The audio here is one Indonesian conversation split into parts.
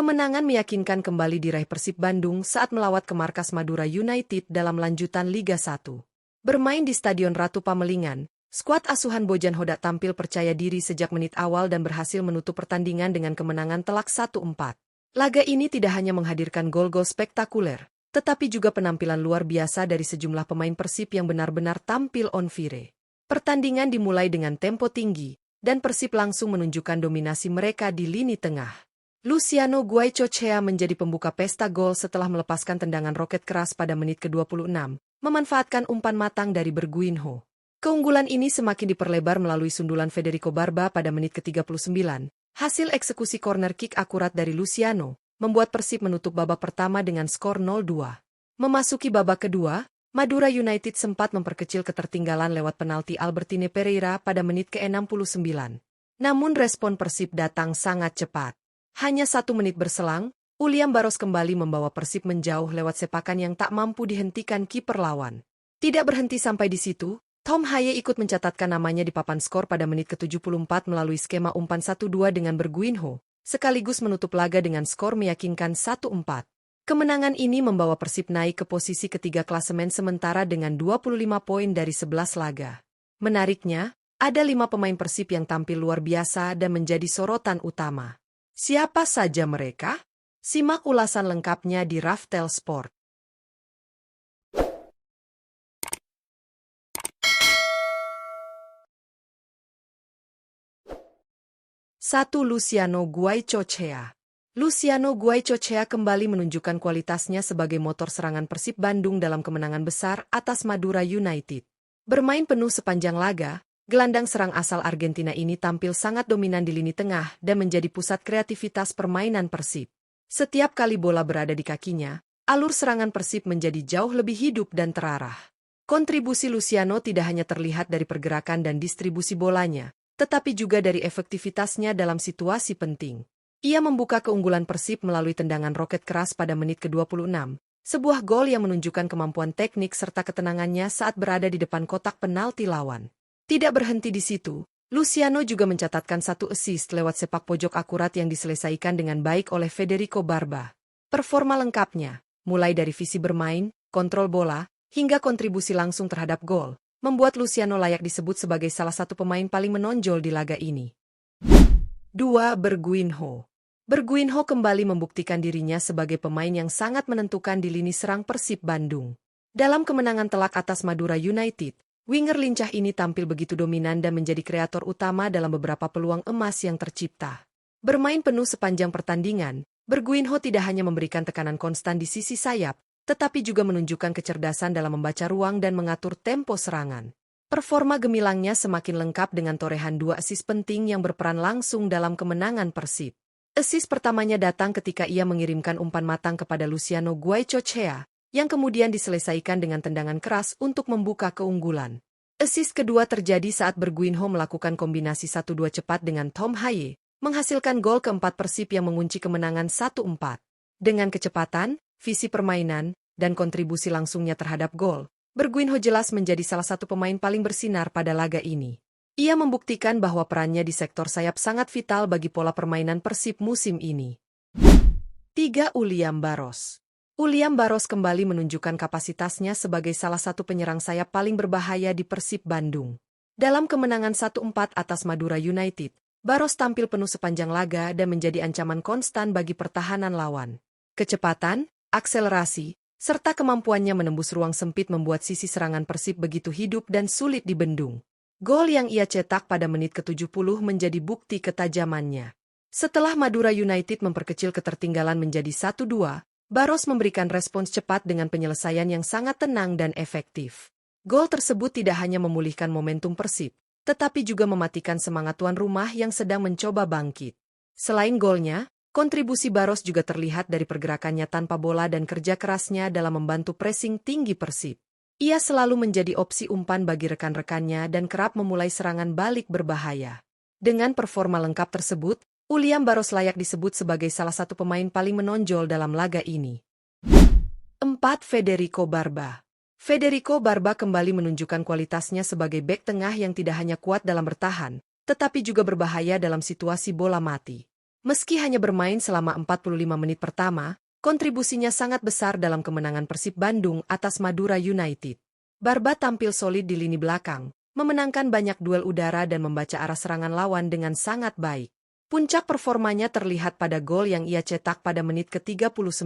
Kemenangan meyakinkan kembali diraih Persib Bandung saat melawat ke markas Madura United dalam lanjutan Liga 1. Bermain di Stadion Ratu Pamelingan, skuad asuhan Bojan Hodak tampil percaya diri sejak menit awal dan berhasil menutup pertandingan dengan kemenangan telak 1-4. Laga ini tidak hanya menghadirkan gol-gol spektakuler, tetapi juga penampilan luar biasa dari sejumlah pemain Persib yang benar-benar tampil on fire. Pertandingan dimulai dengan tempo tinggi, dan Persib langsung menunjukkan dominasi mereka di lini tengah. Luciano Guaicochea menjadi pembuka pesta gol setelah melepaskan tendangan roket keras pada menit ke-26, memanfaatkan umpan matang dari Berguinho. Keunggulan ini semakin diperlebar melalui sundulan Federico Barba pada menit ke-39. Hasil eksekusi corner kick akurat dari Luciano, membuat Persib menutup babak pertama dengan skor 0-2. Memasuki babak kedua, Madura United sempat memperkecil ketertinggalan lewat penalti Albertine Pereira pada menit ke-69. Namun respon Persib datang sangat cepat. Hanya 1 menit berselang, Uliam Baros kembali membawa Persib menjauh lewat sepakan yang tak mampu dihentikan kiper lawan. Tidak berhenti sampai di situ, Tom Haye ikut mencatatkan namanya di papan skor pada menit ke-74 melalui skema umpan 1-2 dengan Berguinho, sekaligus menutup laga dengan skor meyakinkan 1-4. Kemenangan ini membawa Persib naik ke posisi ketiga klasemen sementara dengan 25 poin dari 11 laga. Menariknya, ada 5 pemain Persib yang tampil luar biasa dan menjadi sorotan utama. Siapa saja mereka? Simak ulasan lengkapnya di Raftel Sport. 1. Luciano Guaicochea. Luciano Guaicochea kembali menunjukkan kualitasnya sebagai motor serangan Persib Bandung dalam kemenangan besar atas Madura United. Bermain penuh sepanjang laga, gelandang serang asal Argentina ini tampil sangat dominan di lini tengah dan menjadi pusat kreativitas permainan Persib. Setiap kali bola berada di kakinya, alur serangan Persib menjadi jauh lebih hidup dan terarah. Kontribusi Luciano tidak hanya terlihat dari pergerakan dan distribusi bolanya, tetapi juga dari efektivitasnya dalam situasi penting. Ia membuka keunggulan Persib melalui tendangan roket keras pada menit ke-26, sebuah gol yang menunjukkan kemampuan teknik serta ketenangannya saat berada di depan kotak penalti lawan. Tidak berhenti di situ, Luciano juga mencatatkan 1 assist lewat sepak pojok akurat yang diselesaikan dengan baik oleh Federico Barba. Performa lengkapnya, mulai dari visi bermain, kontrol bola, hingga kontribusi langsung terhadap gol, membuat Luciano layak disebut sebagai salah satu pemain paling menonjol di laga ini. 2. Berguinho. Berguinho kembali membuktikan dirinya sebagai pemain yang sangat menentukan di lini serang Persib Bandung. Dalam kemenangan telak atas Madura United, winger lincah ini tampil begitu dominan dan menjadi kreator utama dalam beberapa peluang emas yang tercipta. Bermain penuh sepanjang pertandingan, Berguinho tidak hanya memberikan tekanan konstan di sisi sayap, tetapi juga menunjukkan kecerdasan dalam membaca ruang dan mengatur tempo serangan. Performa gemilangnya semakin lengkap dengan torehan 2 assist penting yang berperan langsung dalam kemenangan Persib. Assist pertamanya datang ketika ia mengirimkan umpan matang kepada Luciano Guaicochea, yang kemudian diselesaikan dengan tendangan keras untuk membuka keunggulan. Assist kedua terjadi saat Berguinho melakukan kombinasi 1-2 cepat dengan Tom Haye, menghasilkan gol keempat Persib yang mengunci kemenangan 1-4. Dengan kecepatan, visi permainan, dan kontribusi langsungnya terhadap gol, Berguinho jelas menjadi salah satu pemain paling bersinar pada laga ini. Ia membuktikan bahwa perannya di sektor sayap sangat vital bagi pola permainan Persib musim ini. 3. Uliam Baros. Uliam Baros kembali menunjukkan kapasitasnya sebagai salah satu penyerang sayap paling berbahaya di Persib Bandung. Dalam kemenangan 1-4 atas Madura United, Baros tampil penuh sepanjang laga dan menjadi ancaman konstan bagi pertahanan lawan. Kecepatan, akselerasi, serta kemampuannya menembus ruang sempit membuat sisi serangan Persib begitu hidup dan sulit dibendung. Gol yang ia cetak pada menit ke-70 menjadi bukti ketajamannya. Setelah Madura United memperkecil ketertinggalan menjadi 1-2, Baros memberikan respons cepat dengan penyelesaian yang sangat tenang dan efektif. Gol tersebut tidak hanya memulihkan momentum Persib, tetapi juga mematikan semangat tuan rumah yang sedang mencoba bangkit. Selain golnya, kontribusi Baros juga terlihat dari pergerakannya tanpa bola dan kerja kerasnya dalam membantu pressing tinggi Persib. Ia selalu menjadi opsi umpan bagi rekan-rekannya dan kerap memulai serangan balik berbahaya. Dengan performa lengkap tersebut, Uliam Baros layak disebut sebagai salah satu pemain paling menonjol dalam laga ini. 4. Federico Barba. Federico Barba kembali menunjukkan kualitasnya sebagai bek tengah yang tidak hanya kuat dalam bertahan, tetapi juga berbahaya dalam situasi bola mati. Meski hanya bermain selama 45 menit pertama, kontribusinya sangat besar dalam kemenangan Persib Bandung atas Madura United. Barba tampil solid di lini belakang, memenangkan banyak duel udara dan membaca arah serangan lawan dengan sangat baik. Puncak performanya terlihat pada gol yang ia cetak pada menit ke-39.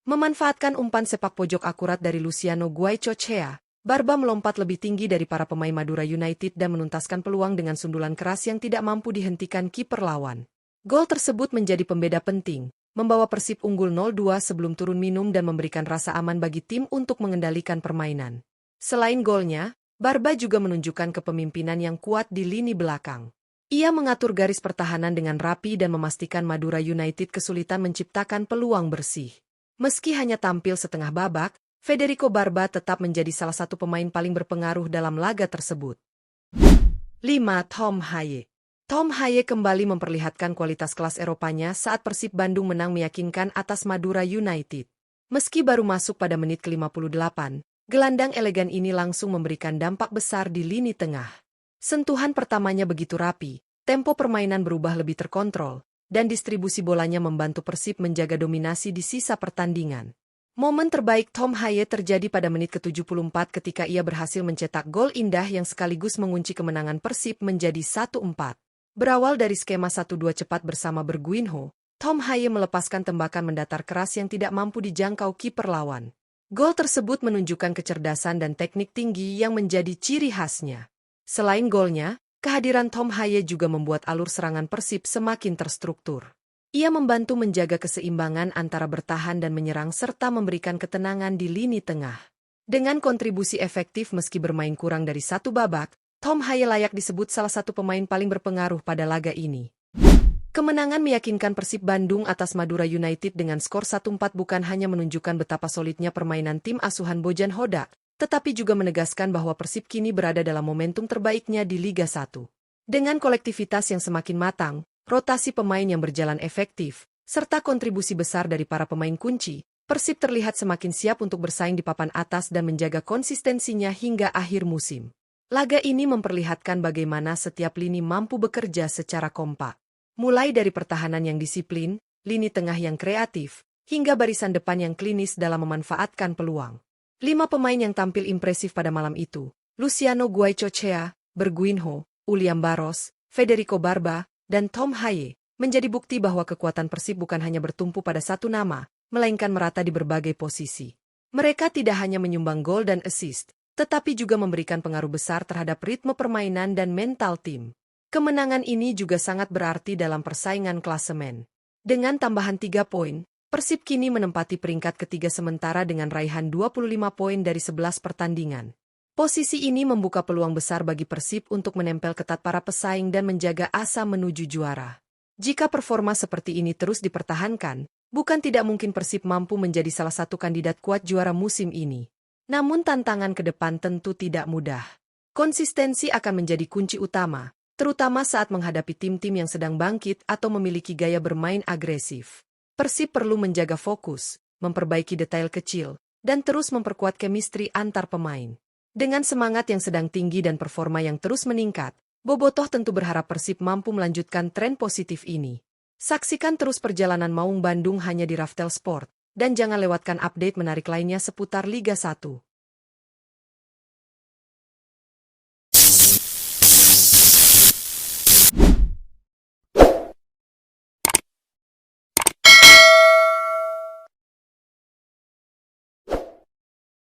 Memanfaatkan umpan sepak pojok akurat dari Luciano Guaicochea, Barba melompat lebih tinggi dari para pemain Madura United dan menuntaskan peluang dengan sundulan keras yang tidak mampu dihentikan kiper lawan. Gol tersebut menjadi pembeda penting, membawa Persib unggul 0-2 sebelum turun minum dan memberikan rasa aman bagi tim untuk mengendalikan permainan. Selain golnya, Barba juga menunjukkan kepemimpinan yang kuat di lini belakang. Ia mengatur garis pertahanan dengan rapi dan memastikan Madura United kesulitan menciptakan peluang bersih. Meski hanya tampil setengah babak, Federico Barba tetap menjadi salah satu pemain paling berpengaruh dalam laga tersebut. 5. Tom Haye. Tom Haye kembali memperlihatkan kualitas kelas Eropanya saat Persib Bandung menang meyakinkan atas Madura United. Meski baru masuk pada menit ke-58, gelandang elegan ini langsung memberikan dampak besar di lini tengah. Sentuhan pertamanya begitu rapi, tempo permainan berubah lebih terkontrol, dan distribusi bolanya membantu Persib menjaga dominasi di sisa pertandingan. Momen terbaik Tom Haye terjadi pada menit ke-74 ketika ia berhasil mencetak gol indah yang sekaligus mengunci kemenangan Persib menjadi 1-4. Berawal dari skema 1-2 cepat bersama Berguinho, Tom Haye melepaskan tembakan mendatar keras yang tidak mampu dijangkau kiper lawan. Gol tersebut menunjukkan kecerdasan dan teknik tinggi yang menjadi ciri khasnya. Selain golnya, kehadiran Tom Haye juga membuat alur serangan Persib semakin terstruktur. Ia membantu menjaga keseimbangan antara bertahan dan menyerang serta memberikan ketenangan di lini tengah. Dengan kontribusi efektif meski bermain kurang dari satu babak, Tom Haye layak disebut salah satu pemain paling berpengaruh pada laga ini. Kemenangan meyakinkan Persib Bandung atas Madura United dengan skor 1-4 bukan hanya menunjukkan betapa solidnya permainan tim asuhan Bojan Hodak, tetapi juga menegaskan bahwa Persib kini berada dalam momentum terbaiknya di Liga 1. Dengan kolektivitas yang semakin matang, rotasi pemain yang berjalan efektif, serta kontribusi besar dari para pemain kunci, Persib terlihat semakin siap untuk bersaing di papan atas dan menjaga konsistensinya hingga akhir musim. Laga ini memperlihatkan bagaimana setiap lini mampu bekerja secara kompak. Mulai dari pertahanan yang disiplin, lini tengah yang kreatif, hingga barisan depan yang klinis dalam memanfaatkan peluang. 5 pemain yang tampil impresif pada malam itu, Luciano Guaicochea, Berguinho, Uliam Barros, Federico Barba, dan Tom Haye, menjadi bukti bahwa kekuatan Persib bukan hanya bertumpu pada satu nama, melainkan merata di berbagai posisi. Mereka tidak hanya menyumbang gol dan assist, tetapi juga memberikan pengaruh besar terhadap ritme permainan dan mental tim. Kemenangan ini juga sangat berarti dalam persaingan klasemen. Dengan tambahan 3 poin, Persib kini menempati peringkat ketiga sementara dengan raihan 25 poin dari 11 pertandingan. Posisi ini membuka peluang besar bagi Persib untuk menempel ketat para pesaing dan menjaga asa menuju juara. Jika performa seperti ini terus dipertahankan, bukan tidak mungkin Persib mampu menjadi salah satu kandidat kuat juara musim ini. Namun tantangan ke depan tentu tidak mudah. Konsistensi akan menjadi kunci utama, terutama saat menghadapi tim-tim yang sedang bangkit atau memiliki gaya bermain agresif. Persib perlu menjaga fokus, memperbaiki detail kecil, dan terus memperkuat chemistry antar pemain. Dengan semangat yang sedang tinggi dan performa yang terus meningkat, Bobotoh tentu berharap Persib mampu melanjutkan tren positif ini. Saksikan terus perjalanan Maung Bandung hanya di Raftel Sport, dan jangan lewatkan update menarik lainnya seputar Liga 1.